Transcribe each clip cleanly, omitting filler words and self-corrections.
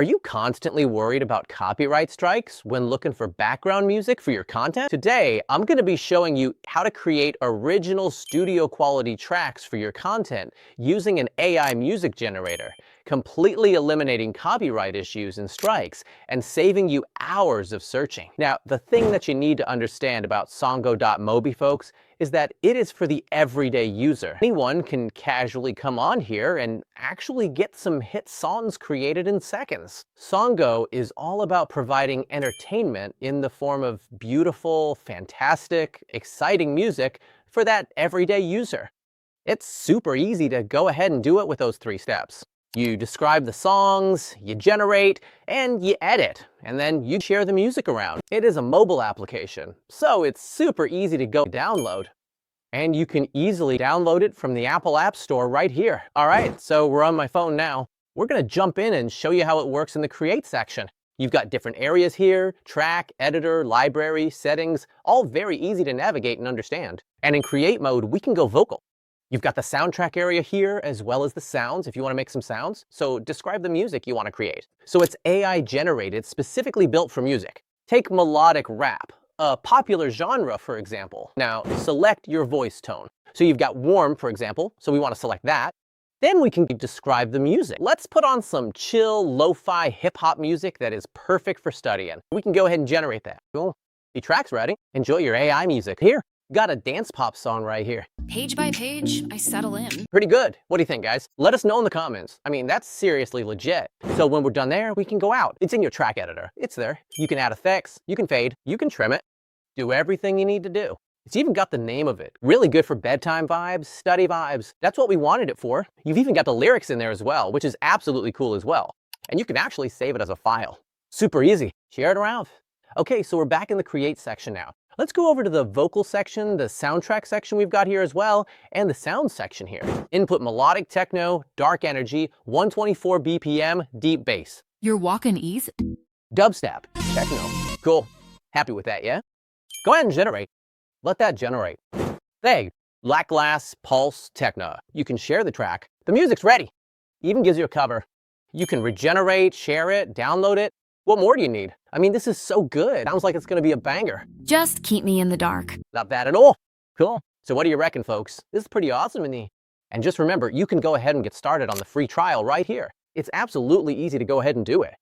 Are you constantly worried about copyright strikes when looking for background music for your content? Today, I'm going to be showing you how to create original studio quality tracks for your content using an AI music generator, completely eliminating copyright issues and strikes and saving you hours of searching. Now, the thing that you need to understand about Songo.mobi, folks, is that it is for the everyday user. Anyone can casually come on here and actually get some hit songs created in seconds. Songo is all about providing entertainment in the form of beautiful, fantastic, exciting music for that everyday user. It's super easy to go ahead and do it with those 3 steps. You describe the songs, you generate, and you edit, and then you share the music around. It is a mobile application, so it's super easy to go download. And you can easily download it from the Apple App Store right here. All right, so we're on my phone now. We're gonna jump in and show you how it works in the Create section. You've got different areas here: track, editor, library, settings, all very easy to navigate and understand. And in Create mode, we can go vocal. You've got the soundtrack area here, as well as the sounds if you want to make some sounds. So describe the music you want to create. So it's AI generated, specifically built for music. Take melodic rap, a popular genre, for example. Now select your voice tone. So you've got warm, for example, so we want to select that. Then we can describe the music. Let's put on some chill, lo-fi hip-hop music that is perfect for studying. We can go ahead and generate that. Cool. The track's ready. Enjoy your AI music. Here, got a dance pop song right here. Page by page, I settle in. Pretty good. What do you think, guys? Let us know in the comments. I mean, that's seriously legit. So when we're done there, we can go out. It's in your track editor. It's there. You can add effects, you can fade, you can trim it, do everything you need to do. It's even got the name of it. Really good for bedtime vibes, study vibes. That's what we wanted it for. You've even got the lyrics in there as well, which is absolutely cool as well. And you can actually save it as a file. Super easy. Share it around. Okay, so we're back in the Create section now. Let's go over to the vocal section, the soundtrack section we've got here as well, and the sound section here. Input melodic techno, dark energy, 124 BPM, deep bass. You're walking easy. Dubstep, techno. Cool. Happy with that, yeah? Go ahead and generate. Let that generate. Hey, black glass, pulse, techno. You can share the track. The music's ready. Even gives you a cover. You can regenerate, share it, download it. What more do you need? I mean, this is so good. Sounds like it's gonna be a banger. Just keep me in the dark. Not bad at all. Cool. So what do you reckon, folks? This is pretty awesome in the... And just remember, you can go ahead and get started on the free trial right here. It's absolutely easy to go ahead and do it.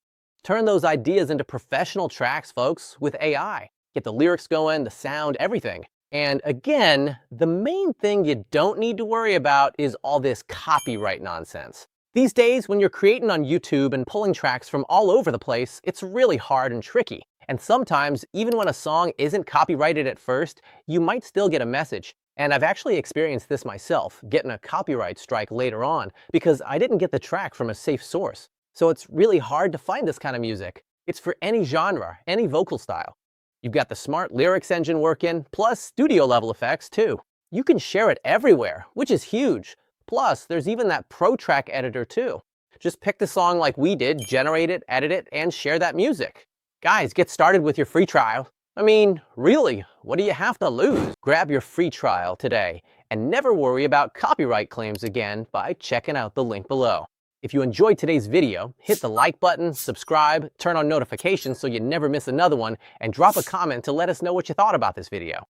Turn those ideas into professional tracks, folks, with AI. Get the lyrics going, the sound, everything. And again, the main thing you don't need to worry about is all this copyright nonsense. These days, when you're creating on YouTube and pulling tracks from all over the place, it's really hard and tricky. And sometimes, even when a song isn't copyrighted at first, you might still get a message. And I've actually experienced this myself, getting a copyright strike later on, because I didn't get the track from a safe source. So it's really hard to find this kind of music. It's for any genre, any vocal style. You've got the smart lyrics engine working, plus studio level effects too. You can share it everywhere, which is huge. Plus, there's even that Pro Track editor too. Just pick the song like we did, generate it, edit it, and share that music. Guys, get started with your free trial. I mean, really, what do you have to lose? Grab your free trial today and never worry about copyright claims again by checking out the link below. If you enjoyed today's video, hit the like button, subscribe, turn on notifications so you never miss another one, and drop a comment to let us know what you thought about this video.